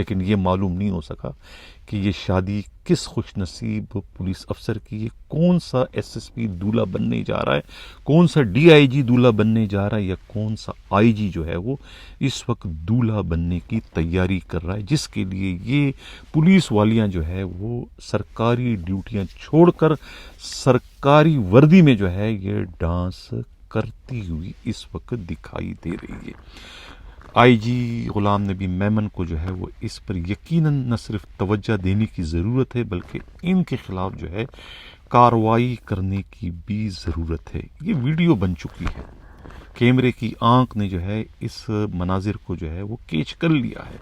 لیکن یہ معلوم نہیں ہو سکا کہ یہ شادی کس خوش نصیب پولیس افسر کی ہے، کون سا ایس ایس پی دولہا بننے جا رہا ہے، کون سا ڈی آئی جی دولہا بننے جا رہا ہے، یا کون سا آئی جی جو ہے وہ اس وقت دولہا بننے کی تیاری کر رہا ہے، جس کے لیے یہ پولیس والیاں جو ہے وہ سرکاری ڈیوٹیاں چھوڑ کر سرکاری وردی میں جو ہے یہ ڈانس کرتی ہوئی اس وقت دکھائی دے رہی ہے۔ آئی جی غلام نبی میمن کو جو ہے وہ اس پر یقیناً نہ صرف توجہ دینے کی ضرورت ہے بلکہ ان کے خلاف جو ہے کارروائی کرنے کی بھی ضرورت ہے۔ یہ ویڈیو بن چکی ہے، کیمرے کی آنکھ نے جو ہے اس مناظر کو جو ہے وہ کیچ کر لیا ہے۔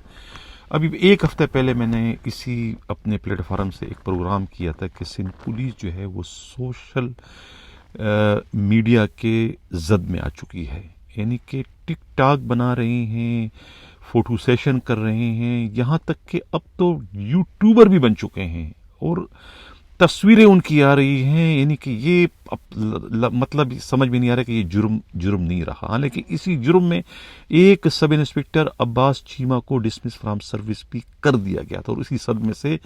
ابھی ایک ہفتہ پہلے میں نے اسی اپنے پلیٹ فارم سے ایک پروگرام کیا تھا کہ سندھ پولیس جو ہے وہ سوشل میڈیا کے زد میں آ چکی ہے، یعنی کہ ٹک ٹاک بنا رہے ہیں، فوٹو سیشن کر رہے ہیں، یہاں تک کہ اب تو یوٹیوبر بھی بن چکے ہیں اور تصویریں ان کی آ رہی ہیں، یعنی کہ یہ مطلب سمجھ میں نہیں آ رہا کہ یہ جرم نہیں رہا، لیکن اسی جرم میں ایک سب انسپکٹر عباس چیمہ کو ڈسمس فرام سروس بھی کر دیا گیا تھا اور اسی صدمے سے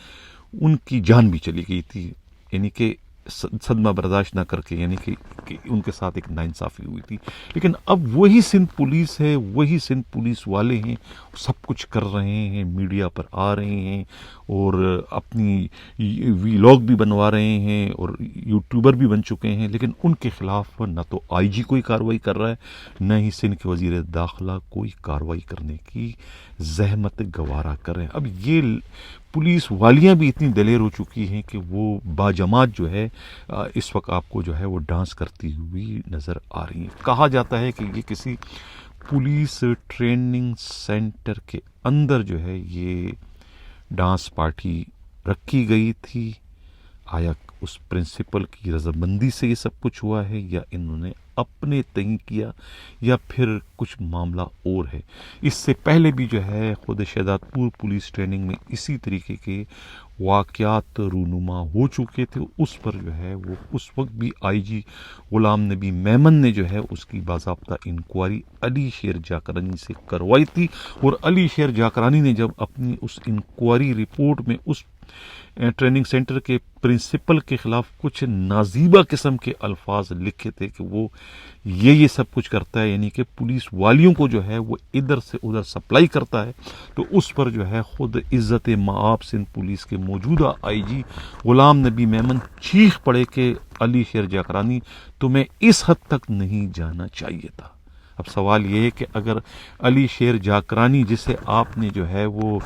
ان کی جان بھی چلی گئی تھی، یعنی کہ صدمہ برداشت نہ کر کے، یعنی کہ ان کے ساتھ ایک ناانصافی ہوئی تھی۔ لیکن اب وہی سندھ پولیس ہے، وہی سندھ پولیس والے ہیں، سب کچھ کر رہے ہیں، میڈیا پر آ رہے ہیں اور اپنی ویلاگ بھی بنوا رہے ہیں اور یوٹیوبر بھی بن چکے ہیں، لیکن ان کے خلاف نہ تو آئی جی کوئی کارروائی کر رہا ہے، نہ ہی سندھ کے وزیر داخلہ کوئی کارروائی کرنے کی زحمت گوارا کر رہے ہیں۔ اب یہ پولیس والیاں بھی اتنی دلیر ہو چکی ہیں کہ وہ باجماعت جو ہے اس وقت آپ کو جو ہے وہ ڈانس کرتی ہوئی نظر آ رہی ہیں۔ کہا جاتا ہے کہ یہ کسی پولیس ٹریننگ سینٹر کے اندر جو ہے یہ ڈانس پارٹی رکھی گئی تھی۔ آیا اس پرنسپل کی رضامندی سے یہ سب کچھ ہوا ہے یا انہوں نے اپنے تئیں کیا یا پھر کچھ معاملہ اور ہے؟ اس سے پہلے بھی جو ہے خود شہزاد پور پولیس ٹریننگ میں اسی طریقے کے واقعات رونما ہو چکے تھے، اس پر جو ہے وہ اس وقت بھی آئی جی غلام نبی میمن نے جو ہے اس کی باضابطہ انکوائری علی شیر جاکرانی سے کروائی تھی، اور علی شیر جاکرانی نے جب اپنی اس انکوائری رپورٹ میں اس ٹریننگ سینٹر کے پرنسپل کے خلاف کچھ نازیبہ قسم کے الفاظ لکھے تھے کہ وہ یہ سب کچھ کرتا ہے، یعنی کہ پولیس والیوں کو جو ہے وہ ادھر سے ادھر سپلائی کرتا ہے، تو اس پر جو ہے خود عزت مآب سندھ پولیس کے موجودہ آئی جی غلام نبی میمن چیخ پڑے کہ علی شیر جاکرانی تمہیں اس حد تک نہیں جانا چاہیے تھا۔ اب سوال یہ ہے کہ اگر علی شیر جاکرانی جسے آپ نے جو ہے وہ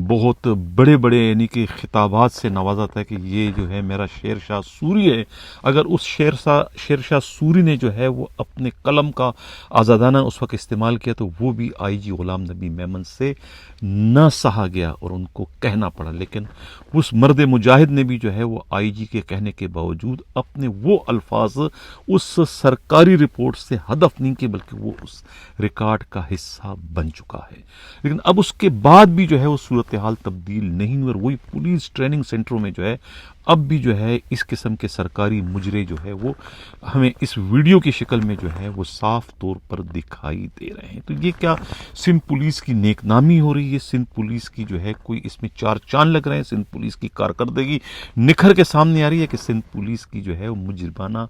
بہت بڑے بڑے یعنی کہ خطابات سے نوازا تھا کہ یہ جو ہے میرا شیر شاہ سوری ہے، اگر اس شیر شاہ سوری نے جو ہے وہ اپنے قلم کا آزادانہ اس وقت استعمال کیا تو وہ بھی آئی جی غلام نبی میمن سے نہ سہا گیا اور ان کو کہنا پڑا۔ لیکن اس مرد مجاہد نے بھی جو ہے وہ آئی جی کے کہنے کے باوجود اپنے وہ الفاظ اس سرکاری رپورٹ سے ہدف نہیں کیے بلکہ وہ اس ریکارڈ کا حصہ بن چکا ہے۔ لیکن اب اس کے بعد بھی جو ہے وہ صورتحال تبدیل نہیں ہوئی اور وہی پولیس ٹریننگ سینٹروں میں جو ہے اب بھی جو ہے اس قسم کے سرکاری مجرے جو ہے وہ ہمیں اس ویڈیو کی شکل میں جو ہے وہ صاف طور پر دکھائی دے رہے ہیں۔ تو یہ کیا سندھ پولیس کی نیک نامی ہو رہی ہے؟ سندھ پولیس کی جو ہے کوئی اس میں چار چاند لگ رہے ہیں؟ سندھ پولیس کی کارکردگی نکھر کے سامنے آ رہی ہے کہ سندھ پولیس کی جو ہے وہ مجرمانہ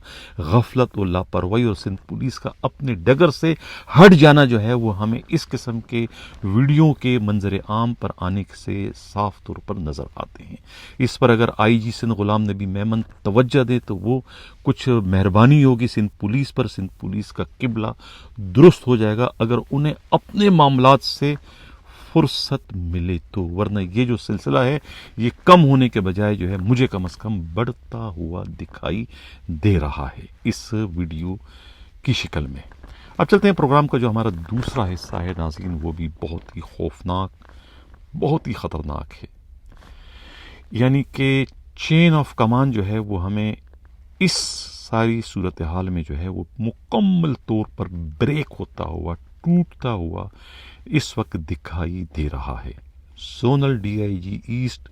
غفلت و لاپرواہی اور سندھ پولیس کا اپنے ڈگر سے ہٹ جانا جو ہے وہ ہمیں اس قسم کے ویڈیو کے منظر عام پر آنے سے صاف طور پر نظر آتے ہیں۔ اس پر اگر آئی جی سندھ غلام نبی میمن توجہ دے تو وہ کچھ مہربانی ہوگی سندھ پولیس پر، سندھ پولیس کا قبلہ درست ہو جائے گا اگر انہیں اپنے معاملات سے فرصت ملے تو، ورنہ یہ جو سلسلہ ہے یہ کم ہونے کے بجائے جو ہے مجھے کم از کم بڑھتا ہوا دکھائی دے رہا ہے اس ویڈیو کی شکل میں۔ اب چلتے ہیں پروگرام کا جو ہمارا دوسرا حصہ ہے ناظرین، وہ بھی بہت ہی خوفناک، بہت ہی خطرناک ہے، یعنی کہ چین آف کمان جو ہے وہ ہمیں اس ساری صورتحال میں جو ہے وہ مکمل طور پر بریک ہوتا ہوا، ٹوٹتا ہوا اس وقت دکھائی دے رہا ہے۔ Zonal D I G east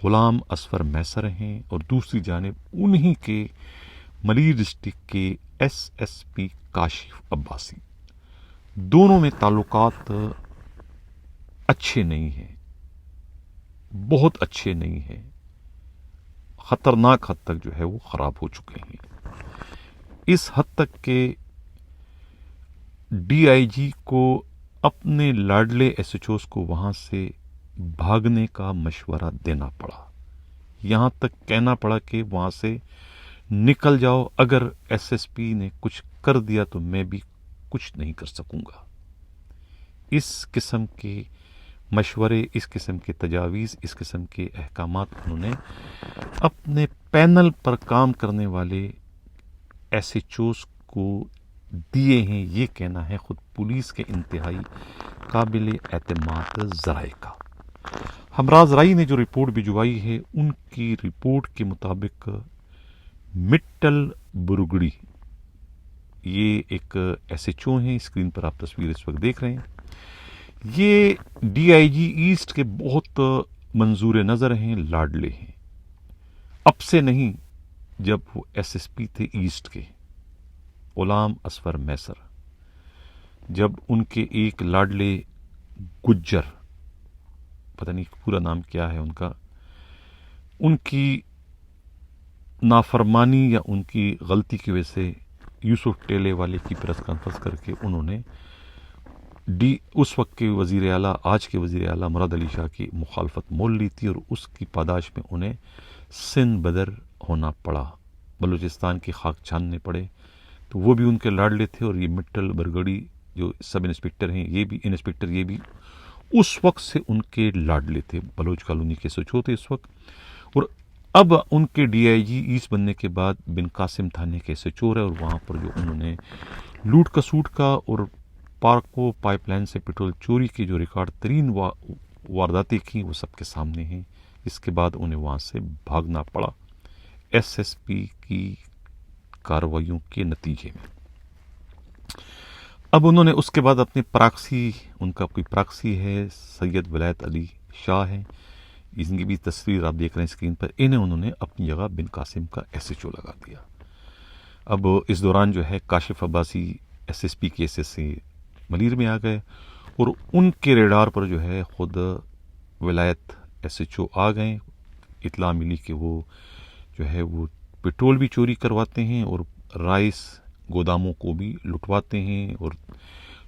Ghulam Asfar میسر ہیں اور دوسری جانب انہی کے ملی ڈسٹرکٹ کے S S P Kashif Abbasi, دونوں میں تعلقات اچھے نہیں ہیں، بہت اچھے نہیں ہیں، خطرناک حد تک جو ہے وہ خراب ہو چکے ہیں، اس حد تک کہ ڈی آئی جی کو اپنے لاڈلے ایس ایچ اوز کو وہاں سے بھاگنے کا مشورہ دینا پڑا، یہاں تک کہنا پڑا کہ وہاں سے نکل جاؤ، اگر ایس ایس پی نے کچھ کر دیا تو میں بھی کچھ نہیں کر سکوں گا۔ اس قسم کے مشورے، اس قسم کے تجاویز، اس قسم کے احکامات انہوں نے اپنے پینل پر کام کرنے والے ایس ایچ اوز کو دیے ہیں، یہ کہنا ہے خود پولیس کے انتہائی قابل اعتماد ذرائع کا۔ ہمراز رائی نے جو رپورٹ بھجوائی ہے، ان کی رپورٹ کے مطابق مٹل برگڑی، یہ ایک ایس ایچ او ہیں، اسکرین پر آپ تصویر اس وقت دیکھ رہے ہیں، یہ ڈی آئی جی ایسٹ کے بہت منظور نظر ہیں، لاڈلے ہیں، اب سے نہیں، جب وہ ایس ایس پی تھے ایسٹ کے، غلام اصفر میسر، جب ان کے ایک لاڈلے گجر، پتہ نہیں پورا نام کیا ہے ان کا، ان کی نافرمانی یا ان کی غلطی کی وجہ سے یوسف ٹیلے والے کی پریس کانفرنس کر کے انہوں نے اس وقت کے وزیر اعلیٰ، آج کے وزیر اعلیٰ مراد علی شاہ کی مخالفت مول لی تھی، اور اس کی پاداش میں انہیں سندھ بدر ہونا پڑا، بلوچستان کی خاک چھاننے پڑے، تو وہ بھی ان کے لاڈلے تھے، اور یہ مٹل برگڑی جو سب انسپکٹر ہیں، یہ بھی انسپکٹر، یہ بھی اس وقت سے ان کے لاڈلے تھے، بلوچ کالونی کے سچو تھے اس وقت، اور اب ان کے ڈی آئی جی ایسٹ بننے کے بعد بن قاسم تھانے کے سچور ہے، اور وہاں پر جو انہوں نے لوٹ کسوٹ کا اور پارکو پائپ لائن سے پٹرول چوری کی جو ریکارڈ ترین وارداتیں کی، وہ سب کے سامنے ہیں۔ اس کے بعد انہیں وہاں سے بھاگنا پڑا ایس ایس پی کی کارروائیوں کے نتیجے میں۔ اب انہوں نے اس کے بعد اپنے پراکسی، ان کا کوئی پراکسی ہے سید ولایت علی شاہ ہے، ان کی بھی تصویر آپ دیکھ رہے ہیں اسکرین پر، انہوں نے اپنی جگہ بن قاسم کا ایس ایچ او لگا دیا۔ اب اس دوران جو ہے کاشف عباسی ایس ایس پی کیسز سے ملیر میں آ گئے، اور ان کے ریڈار پر جو ہے خود ولایت ایس ایچ او آ گئے، اطلاع ملی کہ وہ جو ہے وہ پٹرول بھی چوری کرواتے ہیں اور رائس گوداموں کو بھی لٹواتے ہیں اور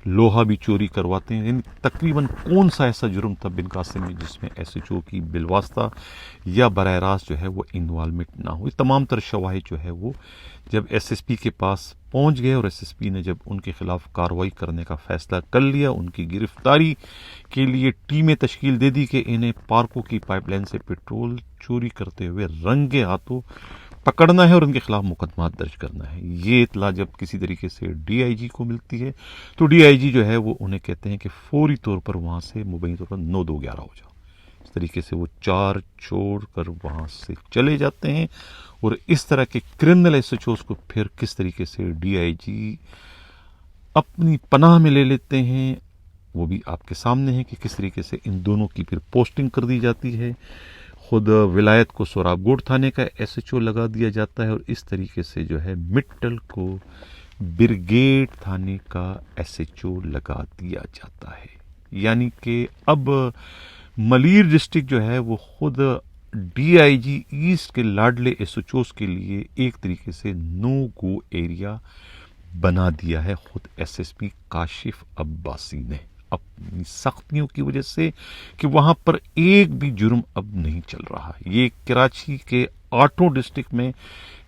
لوہا بھی چوری کرواتے ہیں، یعنی تقریباً کون سا ایسا جرم تھا بن قاسم میں جس میں ایس ایچ او کی بالواسطہ یا براہ راست جو ہے وہ انوالومنٹ نہ ہو۔ تمام تر شواہد جو ہے وہ جب ایس ایس پی کے پاس پہنچ گئے، اور ایس ایس پی نے جب ان کے خلاف کارروائی کرنے کا فیصلہ کر لیا، ان کی گرفتاری کے لیے ٹیمیں تشکیل دے دی کہ انہیں پارکو کی پائپ لائن سے پٹرول چوری کرتے ہوئے رنگے ہاتھوں پکڑنا ہے اور ان کے خلاف مقدمات درج کرنا ہے۔ یہ اطلاع جب کسی طریقے سے ڈی آئی جی کو ملتی ہے تو ڈی آئی جی جو ہے وہ انہیں کہتے ہیں کہ فوری طور پر وہاں سے مبینی طور پر 9-2-11 ہو جاؤ۔ اس طریقے سے وہ 4 چھوڑ کر وہاں سے چلے جاتے ہیں، اور اس طرح کے کرمنل ایس ایچ اوز کو پھر کس طریقے سے ڈی آئی جی اپنی پناہ میں لے لیتے ہیں، وہ بھی آپ کے سامنے ہے کہ کس طریقے سے ان دونوں کی پھر پوسٹنگ کر دی جاتی ہے۔ خود ولایت کو سوراب گوڑ تھانے کا ایس ایچ او لگا دیا جاتا ہے، اور اس طریقے سے جو ہے مٹل کو برگیڈ تھانے کا ایس ایچ او لگا دیا جاتا ہے۔ یعنی کہ اب ملیر ڈسٹرکٹ جو ہے وہ خود ڈی آئی جی ایسٹ کے لاڈلے ایس ایچ اوز کے لیے ایک طریقے سے نو گو ایریا بنا دیا ہے خود S S P Kashif Abbasi نے، اپنی سختیوں کی وجہ سے کہ وہاں پر ایک بھی جرم اب نہیں چل رہا۔ یہ کراچی کے 8 ڈسٹرکٹ میں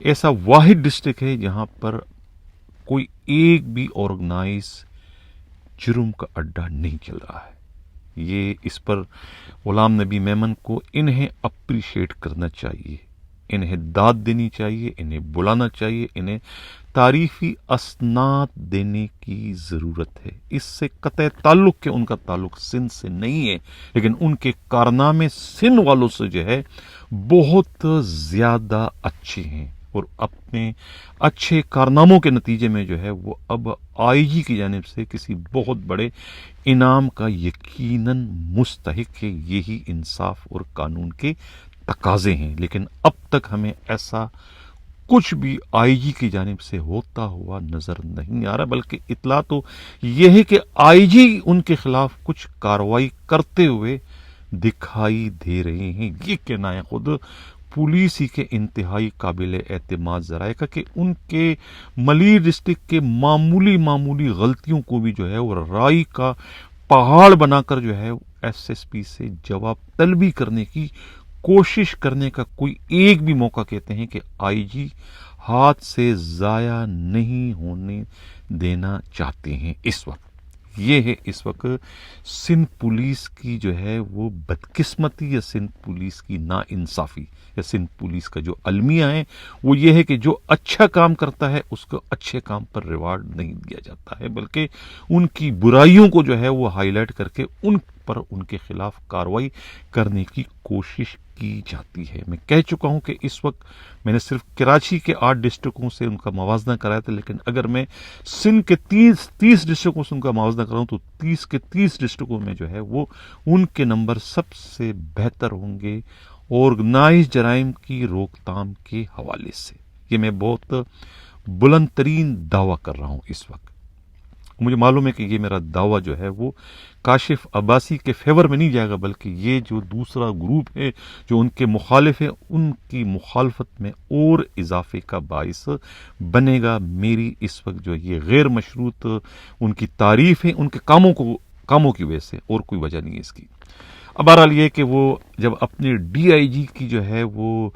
ایسا واحد ڈسٹرکٹ ہے جہاں پر کوئی ایک بھی آرگنائز جرم کا اڈا نہیں چل رہا ہے۔ یہ اس پر غلام نبی میمن کو انہیں اپریشیٹ کرنا چاہیے، انہیں داد دینی چاہیے، انہیں بلانا چاہیے، انہیں تعریفی اسناد دینے کی ضرورت ہے۔ اس سے قطع تعلق کہ ان کا تعلق سندھ سے نہیں ہے، لیکن ان کے کارنامے سندھ والوں سے جو ہے بہت زیادہ اچھے ہیں، اور اپنے اچھے کارناموں کے نتیجے میں جو ہے وہ اب آئی جی کی جانب سے کسی بہت بڑے انعام کا یقیناً مستحق ہے۔ یہی انصاف اور قانون کے تقاضے ہیں، لیکن اب تک ہمیں ایسا کچھ بھی آئی جی کی جانب سے ہوتا ہوا نظر نہیں آ رہا، بلکہ اطلاع تو یہ ہے کہ آئی جی ان کے خلاف کچھ کارروائی کرتے ہوئے دکھائی دے رہے ہیں۔ یہ کہنا ہے خود پولیس ہی کے انتہائی قابل اعتماد ذرائع کا کہ ان کے ملیر ڈسٹرکٹ کے معمولی غلطیوں کو بھی جو ہے وہ رائی کا پہاڑ بنا کر جو ہے ایس ایس پی سے جواب طلبی کرنے کی کوشش کرنے کا کوئی ایک بھی موقع کہتے ہیں کہ آئی جی ہاتھ سے ضائع نہیں ہونے دینا چاہتے ہیں۔ اس وقت یہ ہے اس وقت سندھ پولیس کی جو ہے وہ بدقسمتی یا سندھ پولیس کی ناانصافی یا سندھ پولیس کا جو المیہ ہے وہ یہ ہے کہ جو اچھا کام کرتا ہے اس کو اچھے کام پر ریوارڈ نہیں دیا جاتا ہے، بلکہ ان کی برائیوں کو جو ہے وہ ہائی لائٹ کر کے ان پر ان کے خلاف کارروائی کرنے کی کوشش کی جاتی ہے۔ میں کہہ چکا ہوں کہ اس وقت میں نے صرف کراچی کے 8 ڈسٹرکٹوں سے ان کا موازنہ کرایا تھا، لیکن اگر میں سندھ کے 30 ڈسٹرکٹوں سے ان کا موازنہ کراؤں تو 30 کے 30 ڈسٹرکٹوں میں جو ہے وہ ان کے نمبر سب سے بہتر ہوں گے آرگنائز جرائم کی روک تام کے حوالے سے۔ یہ میں بہت بلند ترین دعویٰ کر رہا ہوں اس وقت۔ مجھے معلوم ہے کہ یہ میرا دعویٰ جو ہے وہ کاشف عباسی کے فیور میں نہیں جائے گا، بلکہ یہ جو دوسرا گروپ ہے جو ان کے مخالف ہیں ان کی مخالفت میں اور اضافے کا باعث بنے گا۔ میری اس وقت جو یہ غیر مشروط ان کی تعریف ہے ان کے کاموں کی وجہ سے، اور کوئی وجہ نہیں ہے اس کی۔ اب بہرحال یہ کہ وہ جب اپنے ڈی آئی جی کی جو ہے وہ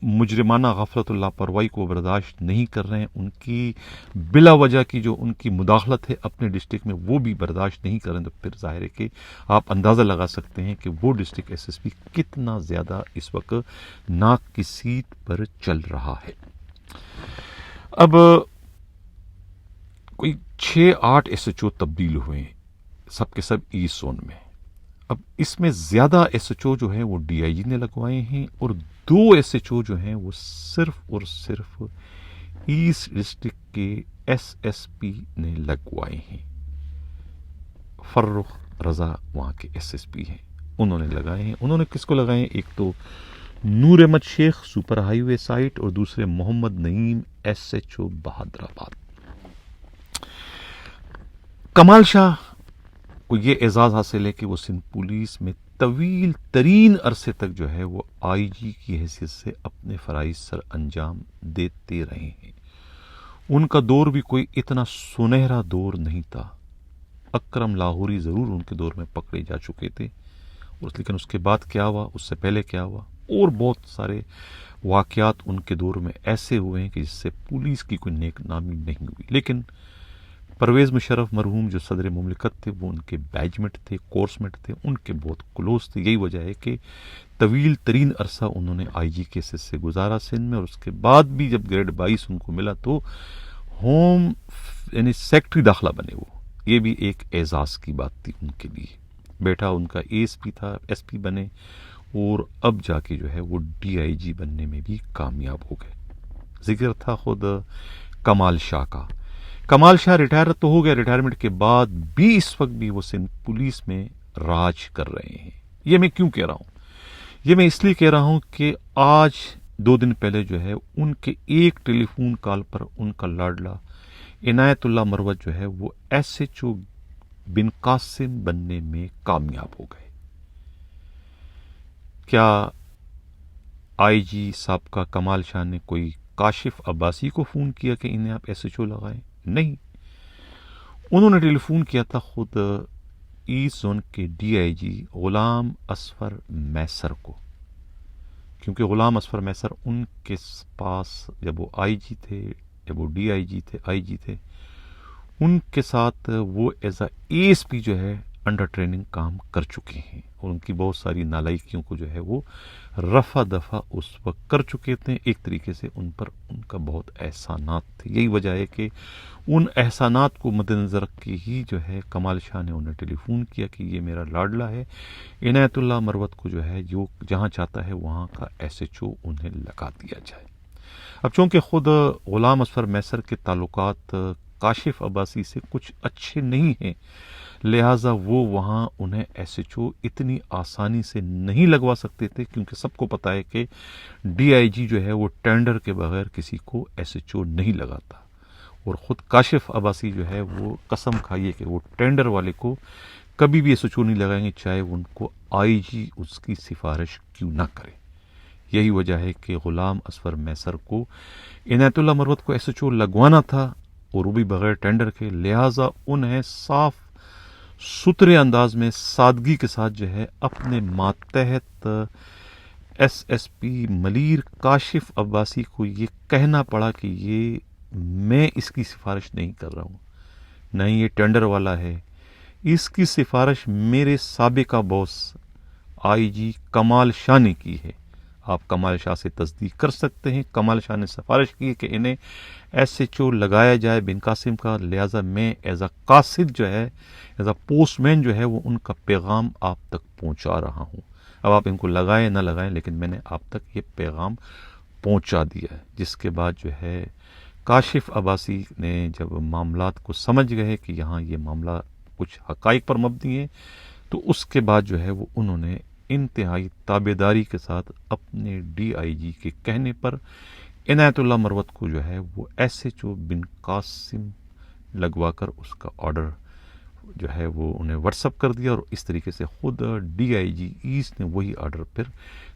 مجرمانہ غفلت اور لاپرواہی کو برداشت نہیں کر رہے ہیں، ان کی بلا وجہ کی جو ان کی مداخلت ہے اپنے ڈسٹرکٹ میں وہ بھی برداشت نہیں کر رہے ہیں، تو پھر ظاہر ہے کہ آپ اندازہ لگا سکتے ہیں کہ وہ ڈسٹرکٹ ایس ایس پی کتنا زیادہ اس وقت ناک کی سیٹ پر چل رہا ہے۔ اب کوئی 6-8 ایس ایچ او تبدیل ہوئے ہیں، سب کے سب ایسٹ زون میں۔ اب اس میں زیادہ ایس ایچ او جو ہیں وہ ڈی آئی جی نے لگوائے ہیں، اور 2 ایس ایچ او جو ہیں وہ صرف اور صرف ایسٹ ڈسٹرکٹ کے ایس ایس پی نے لگوائے ہیں۔ فرخ رضا وہاں کے ایس ایس پی ہیں، انہوں نے لگائے ہیں۔ انہوں نے کس کو لگائے ہیں؟ ایک تو نور احمد شیخ سپر ہائی وے سائٹ، اور دوسرے محمد نعیم ایس ایچ او بہادر آباد۔ کمال شاہ کو یہ اعزاز حاصل ہے کہ وہ سندھ پولیس میں طویل ترین عرصے تک جو ہے وہ آئی جی کی حیثیت سے اپنے فرائض سر انجام دیتے رہے ہیں۔ ان کا دور بھی کوئی اتنا سنہرا دور نہیں تھا۔ اکرم لاہوری ضرور ان کے دور میں پکڑے جا چکے تھے، لیکن اس کے بعد کیا ہوا، اس سے پہلے کیا ہوا، اور بہت سارے واقعات ان کے دور میں ایسے ہوئے ہیں کہ جس سے پولیس کی کوئی نیک نامی نہیں ہوئی۔ لیکن پرویز مشرف مرحوم جو صدر مملکت تھے وہ ان کے بیچ میٹ تھے، کورس میٹ تھے، ان کے بہت کلوز تھے۔ یہی وجہ ہے کہ طویل ترین عرصہ انہوں نے آئی جی کے حیثیت سے گزارا سندھ میں، اور اس کے بعد بھی جب گریڈ 22 ان کو ملا تو ہوم یعنی سیکٹری داخلہ بنے۔ وہ یہ بھی ایک اعزاز کی بات تھی ان کے لیے۔ بیٹا ان کا اے ایس پی تھا، ایس پی بنے، اور اب جا کے جو ہے وہ ڈی آئی جی بننے میں بھی کامیاب ہو گئے۔ ذکر تھا خود کمال شاہ کا۔ کمال شاہ ریٹائر تو ہو گئے، ریٹائرمنٹ کے بعد بھی اس وقت بھی وہ سندھ پولیس میں راج کر رہے ہیں۔ یہ میں کیوں کہہ رہا ہوں؟ یہ میں اس لیے کہہ رہا ہوں کہ آج 2 دن پہلے جو ہے ان کے ایک ٹیلی فون کال پر ان کا لاڈلا عنایت اللہ مروت جو ہے وہ ایس ایچ او بن قاسم بننے میں کامیاب ہو گئے۔ کیا آئی جی صاحب کا کمال شاہ نے کوئی کاشف عباسی کو فون کیا کہ انہیں آپ ایس ایچ او لگائیں؟ نہیں، انہوں نے ٹیلی فون کیا تھا خود ایسٹ زون کے ڈی آئی جی غلام اصفر میسر کو، کیونکہ غلام اصفر میسر ان کے پاس جب وہ آئی جی تھے، جب وہ ڈی آئی جی تھے، آئی جی تھے، ان کے ساتھ وہ as a A S P جو ہے انڈر ٹریننگ کام کر چکے ہیں، اور ان کی بہت ساری نالائکیوں کو جو ہے وہ رفع دفع اس وقت کر چکے تھے۔ ایک طریقے سے ان پر ان کا بہت احسانات تھے۔ یہی وجہ ہے کہ ان احسانات کو مد نظر رکھ کے ہی جو ہے کمال شاہ نے انہیں ٹیلی فون کیا کہ یہ میرا لاڈلا ہے، عنایت اللہ مروت کو جو ہے جو جہاں چاہتا ہے وہاں کا ایس ایچ او انہیں لگا دیا جائے۔ اب چونکہ خود غلام اصفر میسر کے تعلقات کاشف عباسی سے کچھ اچھے نہیں ہیں، لہٰذا وہ وہاں انہیں ایس ایچ او اتنی آسانی سے نہیں لگوا سکتے تھے، کیونکہ سب کو پتا ہے کہ ڈی آئی جی جو ہے وہ ٹینڈر کے بغیر کسی کو ایس ایچ او نہیں لگاتا، اور خود کاشف عباسی جو ہے وہ قسم کھائیے کہ وہ ٹینڈر والے کو کبھی بھی ایس ایچ او نہیں لگائیں گے، چاہے ان کو آئی جی اس کی سفارش کیوں نہ کرے۔ یہی وجہ ہے کہ غلام اصفر میسر کو عنایت اللہ مروت کو ایس ایچ او لگوانا تھا، اور وہ بھی بغیر ٹینڈر کے، لہٰذا انہیں صاف ستھرے انداز میں سادگی کے ساتھ جو ہے اپنے ماتحت ایس ایس پی ملیر کاشف عباسی کو یہ کہنا پڑا کہ یہ میں اس کی سفارش نہیں کر رہا ہوں، نہ ہی یہ ٹینڈر والا ہے، اس کی سفارش میرے سابقہ باس آئی جی کمال شاہ نے کی ہے۔ آپ کمال شاہ سے تصدیق کر سکتے ہیں، کمال شاہ نے سفارش کی ہے کہ انہیں ایس ایچ او لگایا جائے بن قاسم کا، لہٰذا میں ایز اے قاصد جو ہے، ایز اے پوسٹ مین جو ہے، وہ ان کا پیغام آپ تک پہنچا رہا ہوں۔ اب آپ ان کو لگائیں نہ لگائیں، لیکن میں نے آپ تک یہ پیغام پہنچا دیا ہے۔ جس کے بعد جو ہے کاشف عباسی نے جب معاملات کو سمجھ گئے کہ یہاں یہ معاملہ کچھ حقائق پر مبنی ہے، تو اس کے بعد جو ہے وہ انہوں نے انتہائی تابعداری کے ساتھ اپنے ڈی آئی جی کے کہنے پر عنایت اللہ مروت کو جو ہے وہ ایس ایچ او بن قاسم لگوا کر اس کا آرڈر جو ہے وہ انہیں واٹس اپ کر دیا، اور اس طریقے سے خود ڈی آئی جی ایسٹ نے وہی آرڈر پھر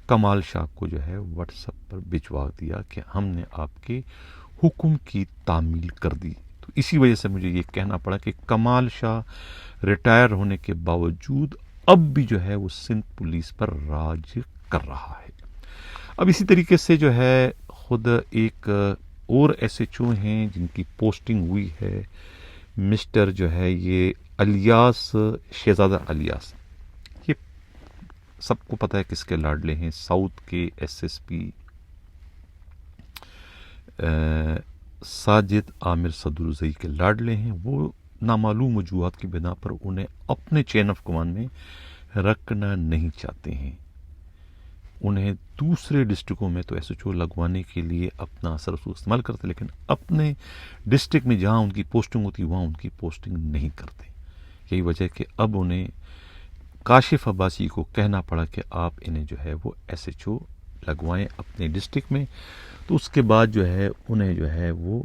کمال شاہ کو جو ہے واٹس اپ پر بھجوا دیا کہ ہم نے آپ کے حکم کی تعمیل کر دی۔ تو اسی وجہ سے مجھے یہ کہنا پڑا کہ کمال شاہ ریٹائر ہونے کے باوجود اب بھی جو ہے وہ سندھ پولیس پر راج کر رہا ہے۔ اب اسی طریقے سے جو ہے خود ایک اور ایس ایچ او ہیں جن کی پوسٹنگ ہوئی ہے، مسٹر جو ہے یہ الیاس، شہزادہ الیاس، یہ سب کو پتہ ہے کس کے لاڈلے ہیں، ساؤتھ کے ایس ایس پی ساجد عامر صدرزئی کے لاڈلے ہیں۔ وہ نامعلوم وجوہات کی بنا پر انہیں اپنے چین آف کمانڈ میں رکھنا نہیں چاہتے ہیں، انہیں دوسرے ڈسٹرکوں میں تو ایس ایچ او لگوانے کے لیے اپنا اثر رسوخ استعمال کرتے، لیکن اپنے ڈسٹرکٹ میں جہاں ان کی پوسٹنگ ہوتی وہاں ان کی پوسٹنگ نہیں کرتے۔ یہی وجہ ہے کہ اب انہیں کاشف عباسی کو کہنا پڑا کہ آپ انہیں جو ہے وہ ایس ایچ او لگوائیں اپنے ڈسٹرکٹ میں۔ تو اس کے بعد جو ہے انہیں جو ہے وہ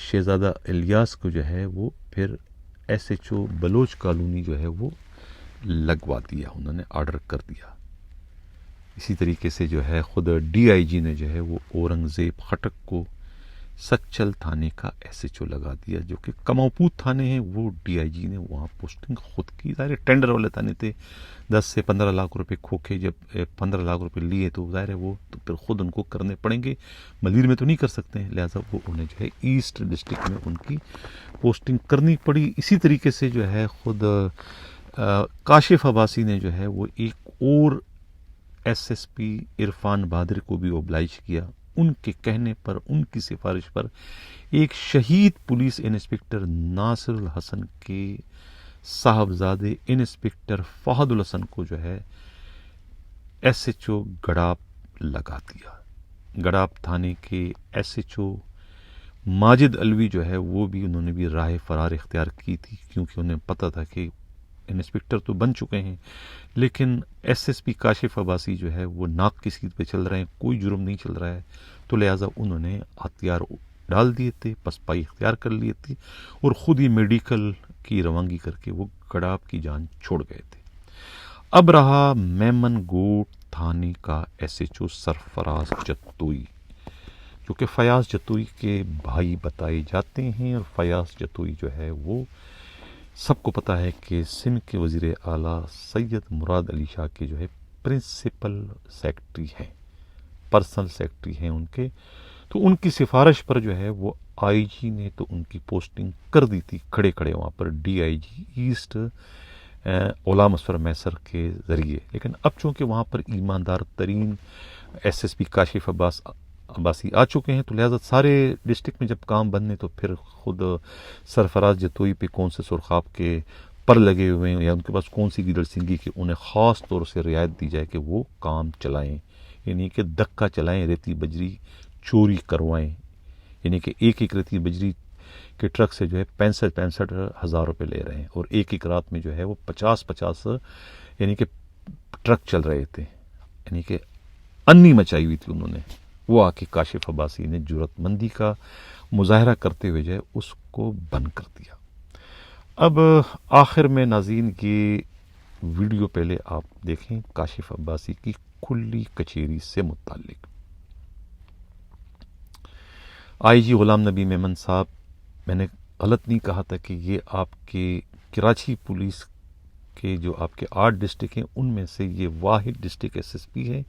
شہزادہ الیاس کو جو ہے وہ پھر S H O Baloch colony جو ہے وہ لگوا دیا، انہوں نے آرڈر کر دیا۔ اسی طریقے سے جو ہے خود ڈی آئی جی نے جو ہے وہ اورنگزیب خٹک کو سچل تھانے کا ایس ایچ او لگا دیا، جو کہ کماؤپوت تھانے ہیں، وہ ڈی آئی جی نے وہاں پوسٹنگ خود کی۔ ظاہر ٹینڈر والے تھانے تھے، 10 سے 15 لاکھ روپے کھوکھے، جب 15 لاکھ روپے لیے تو ظاہر ہے وہ تو پھر خود ان کو کرنے پڑیں گے، ملیر میں تو نہیں کر سکتے ہیں، لہٰذا وہ انہیں جو ہے ایسٹ ڈسٹرکٹ میں ان کی پوسٹنگ کرنی پڑی۔ اسی طریقے سے جو ہے خود کاشف عباسی نے جو ہے وہ ایک اور ایس ایس پی عرفان بہادر کو بھی اوبلائج کیا، ان کے کہنے پر، ان کی سفارش پر ایک شہید پولیس انسپکٹر ناصر الحسن کے صاحبزادے انسپکٹر فہد الحسن کو جو ہے ایس ایچ او گڑاب لگا دیا۔ گڑاب تھانے کے S H O Majid Alvi جو ہے وہ بھی انہوں نے بھی راہ فرار اختیار کی تھی، کیونکہ انہیں پتہ تھا کہ انسپکٹر تو بن چکے ہیں، لیکن S S P Kashif Abbasi جو ہے وہ ناک کی سیٹ پہ چل رہے ہیں، کوئی جرم نہیں چل رہا ہے، تو لہٰذا انہوں نے ہتھیار ڈال دیے تھے، پسپائی اختیار کر لیے تھی، اور خود ہی میڈیکل کی روانگی کر کے وہ گڑاب کی جان چھوڑ گئے تھے۔ اب رہا میمن گوٹ تھانے کا ایس ایچ او سرفراز جتوئی، جو کہ فیاض جتوئی کے بھائی بتائے جاتے ہیں، اور فیاض جتوئی جو ہے وہ سب کو پتہ ہے کہ سندھ کے وزیر اعلیٰ سید مراد علی شاہ کے جو ہے پرنسپل سیکرٹری ہیں، پرسنل سیکرٹری ہیں ان کے۔ تو ان کی سفارش پر جو ہے وہ آئی جی نے تو ان کی پوسٹنگ کر دی تھی کھڑے کھڑے وہاں پر D I G east Ghulam Asfar میسر کے ذریعے، لیکن اب چونکہ وہاں پر ایماندار ترین S S P Kashif Abbasi آ چکے ہیں، تو لہٰذا سارے ڈسٹرکٹ میں جب کام بننے تو پھر خود سرفراز جتوئی پہ کون سے سرخاب کے پر لگے ہوئے ہیں، یا ان کے پاس کون سی گیدڑ سنگھی کہ انہیں خاص طور سے رعایت دی جائے کہ وہ کام چلائیں، یعنی کہ دھکا چلائیں، ریتی بجری چوری کروائیں، یعنی کہ ایک ایک ریتی بجری کہ ٹرک سے جو ہے 65 ہزار روپے لے رہے ہیں، اور ایک رات میں جو ہے وہ 50 یعنی کہ ٹرک چل رہے تھے، یعنی کہ انی مچائی ہوئی تھی انہوں نے۔ وہ آ کے کاشف عباسی نے جرات مندی کا مظاہرہ کرتے ہوئے جو ہے اس کو بند کر دیا۔ اب آخر میں ناظرین یہ ویڈیو پہلے آپ دیکھیں کاشف عباسی کی کھلی کچہری سے متعلق۔ آئی جی غلام نبی میمن صاحب، میں نے غلط نہیں کہا تھا کہ یہ آپ کے کراچی پولیس کے جو آپ کے 8 ڈسٹرکٹ ہیں ان میں سے یہ واحد ڈسٹرکٹ ایس ایس پی ہے،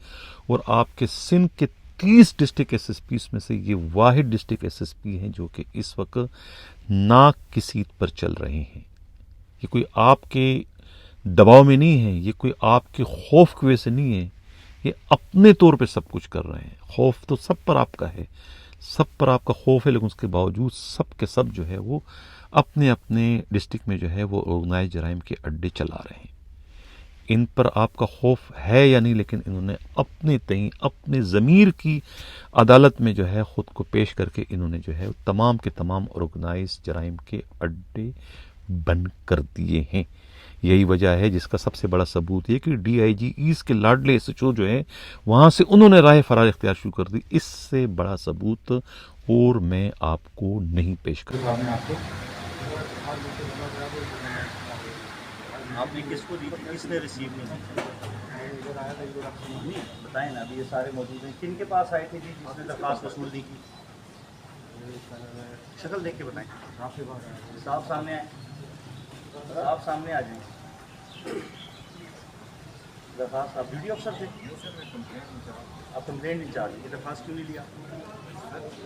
اور آپ کے سندھ کے 30 ڈسٹرکٹ ایس ایس پیز میں سے یہ واحد ڈسٹرکٹ ایس ایس پی ہیں جو کہ اس وقت ناک کی سیٹ پر چل رہے ہیں۔ یہ کوئی آپ کے دباؤ میں نہیں ہے، یہ کوئی آپ کے خوف کی وجہ سے نہیں ہے، یہ اپنے طور پہ سب کچھ کر رہے ہیں۔ خوف تو سب پر آپ کا ہے، سب پر آپ کا خوف ہے، لیکن اس کے باوجود سب کے سب جو ہے وہ اپنے اپنے ڈسٹرکٹ میں جو ہے وہ آرگنائز جرائم کے اڈے چلا رہے ہیں۔ ان پر آپ کا خوف ہے یا نہیں، لیکن انہوں نے اپنے تئیں اپنے ضمیر کی عدالت میں جو ہے خود کو پیش کر کے انہوں نے جو ہے تمام کے تمام آرگنائز جرائم کے اڈے بند کر دیے ہیں۔ یہی وجہ ہے جس کا سب سے بڑا ثبوت یہ کہ ڈی آئی جی ایسٹ کے لاڈلے ایس ایچ او جو ہے وہاں سے انہوں نے راہ فرار اختیار شروع کر دی۔ اس سے بڑا ثبوت اور میں آپ کو نہیں پیش کروں۔ آپ نے کس کو دی تھی، کس نے ریسیو نہیں بتائیں نا، ابھی یہ سارے موجود ہیں۔ کن کے پاس آئے تھے جی جس نے درخواست وصول دی کی؟ شکل دیکھ کے بتائیں۔ صاحب سامنے آئے، آپ سامنے آ جائیں۔ درخواست آپ ڈیوٹی افسر تھے، آپ کمپلینٹ انچارج، یہ درخواست کیوں نہیں لیا؟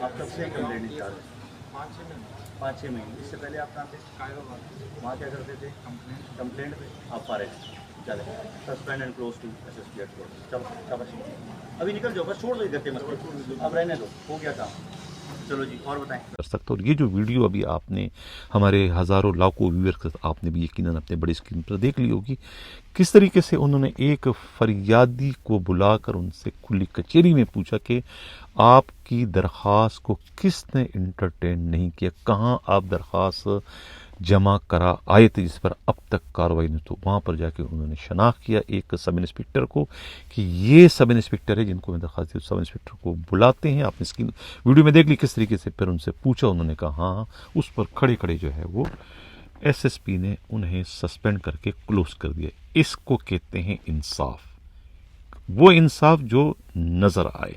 آپ کب سے کمپلینٹ انچارج؟ 5-6 مہینے۔ اس سے پہلے آپ کہاں تھے؟ وہاں کیا کرتے تھے؟ کمپلینٹ پہ آپ فارغ۔ چلے suspend and close to S S P at court. چلو شاباش، ابھی نکل جاؤ، بس چھوڑ دو کرتے مسئلے، اب رہنے دو، ہو گیا کام۔ چلو جی اور بتائیں۔ کر سکتا، اور یہ جو ویڈیو ابھی آپ نے ہمارے ہزاروں لاکھوں ویور آپ نے بھی یقیناً اپنے بڑی اسکرین پر دیکھ لی ہوگی کس طریقے سے انہوں نے ایک فریادی کو بلا کر ان سے کھلی کچہری میں پوچھا کہ آپ کی درخواست کو کس نے انٹرٹین نہیں کیا، کہاں آپ درخواست جمع کرا آئے تھے جس پر اب تک کارروائی نہیں۔ تو وہاں پر جا کے انہوں نے شناخت کیا ایک سب انسپکٹر کو کہ یہ سب انسپکٹر ہے جن کو میں درخواست دی۔ سب انسپکٹر کو بلاتے ہیں، آپ نے ویڈیو میں دیکھ لی کس طریقے سے، پھر ان سے پوچھا، انہوں نے کہا ہاں، اس پر کھڑے کھڑے جو ہے وہ ایس ایس پی نے انہیں سسپینڈ کر کے کلوز کر دیا۔ اس کو کہتے ہیں انصاف، وہ انصاف جو نظر آئے۔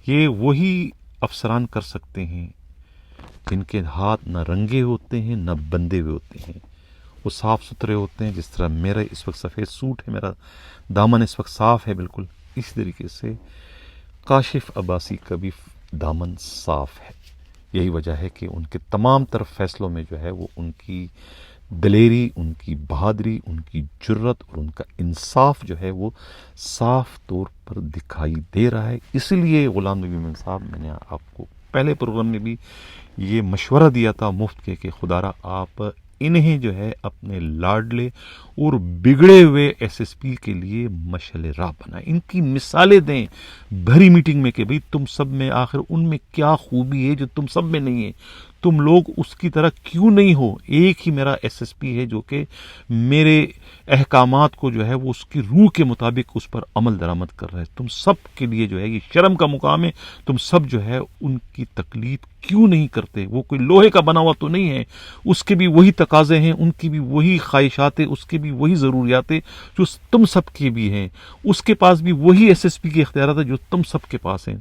یہ وہی افسران کر سکتے ہیں جن کے ہاتھ نہ رنگے ہوتے ہیں نہ بندے ہوئے ہوتے ہیں، وہ صاف ستھرے ہوتے ہیں۔ جس طرح میرا اس وقت سفید سوٹ ہے، میرا دامن اس وقت صاف ہے بالکل، اسی طریقے سے کاشف عباسی کا بھی دامن صاف ہے۔ یہی وجہ ہے کہ ان کے تمام تر فیصلوں میں جو ہے وہ ان کی دلیری، ان کی بہادری، ان کی جرت اور ان کا انصاف جو ہے وہ صاف طور پر دکھائی دے رہا ہے۔ اسی لیے غلام نبی میمن صاحب، میں نے آپ کو پہلے پروگرام میں بھی یہ مشورہ دیا تھا مفت کے کہ خدا را آپ انہیں جو ہے اپنے لاڈلے اور بگڑے ہوئے ایس ایس پی کے لیے مشعل راہ بنائیں، ان کی مثالیں دیں بھری میٹنگ میں کہ بھئی تم سب میں آخر ان میں کیا خوبی ہے جو تم سب میں نہیں ہے، تم لوگ اس کی طرح کیوں نہیں ہو۔ ایک ہی میرا ایس ایس پی ہے جو کہ میرے احکامات کو جو ہے وہ اس کی روح کے مطابق اس پر عمل درآمد کر رہا ہے۔ تم سب کے لیے جو ہے یہ شرم کا مقام ہے، تم سب جو ہے ان کی تقلید کیوں نہیں کرتے۔ وہ کوئی لوہے کا بنا ہوا تو نہیں ہے، اس کے بھی وہی تقاضے ہیں، ان کی بھی وہی خواہشات ہیں، اس کے بھی وہی ضروریات ہیں جو تم سب کے بھی ہیں، اس کے پاس بھی وہی ایس ایس پی کے اختیارات ہیں جو تم سب کے پاس ہیں۔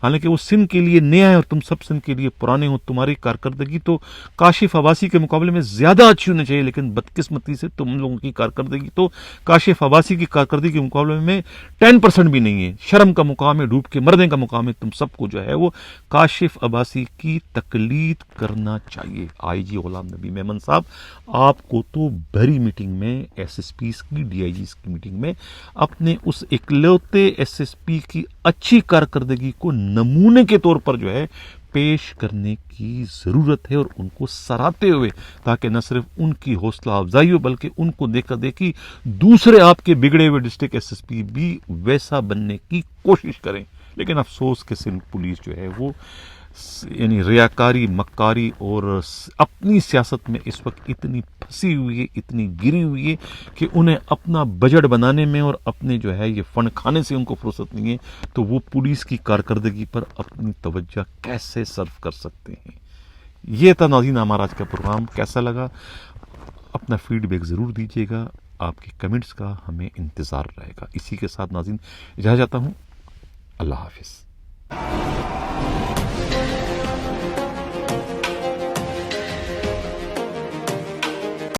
حالانکہ وہ سندھ کے لیے نیا ہے اور تم سب سندھ کے لیے پرانے ہو، تمہاری کارکردگی تو کاشف عباسی کے مقابلے میں زیادہ اچھی ہونی چاہیے، لیکن بدقسمتی سے تم لوگوں کی کارکردگی تو کاشف عباسی کی کارکردگی کے مقابلے میں 10% بھی نہیں ہے۔ شرم کا مقام ہے، ڈوب کے مرنے کا مقام ہے۔ تم سب کو جو ہے وہ کاشف عباسی کی تقلید کرنا چاہیے۔ آئی جی غلام نبی میمن صاحب، آپ کو تو بھری میٹنگ میں ایس ایس پیز کی، ڈی آئی جیز کی میٹنگ میں اپنے اس اکلوتے ایس ایس پی کی اچھی کارکردگی کو نمونے کے طور پر جو ہے پیش کرنے کی ضرورت ہے، اور ان کو سراہتے ہوئے، تاکہ نہ صرف ان کی حوصلہ افزائی ہو بلکہ ان کو دیکھا دیکھی دوسرے آپ کے بگڑے ہوئے ڈسٹرکٹ ایس ایس پی بھی ویسا بننے کی کوشش کریں۔ لیکن افسوس کہ سندھ پولیس جو ہے وہ یعنی ریاکاری مکاری اور اپنی سیاست میں اس وقت اتنی پھنسی ہوئی ہے، اتنی گری ہوئی ہے کہ انہیں اپنا بجٹ بنانے میں اور اپنے جو ہے یہ فنڈ کھانے سے ان کو فرصت نہیں ہے، تو وہ پولیس کی کارکردگی پر اپنی توجہ کیسے صرف کر سکتے ہیں۔ یہ تھا ناظرین ہمارا آج کا پروگرام، کیسا لگا اپنا فیڈ بیک ضرور دیجیے گا، آپ کے کمنٹس کا ہمیں انتظار رہے گا۔ اسی کے ساتھ ناظرین اجازت چاہتا ہوں، اللہ حافظ۔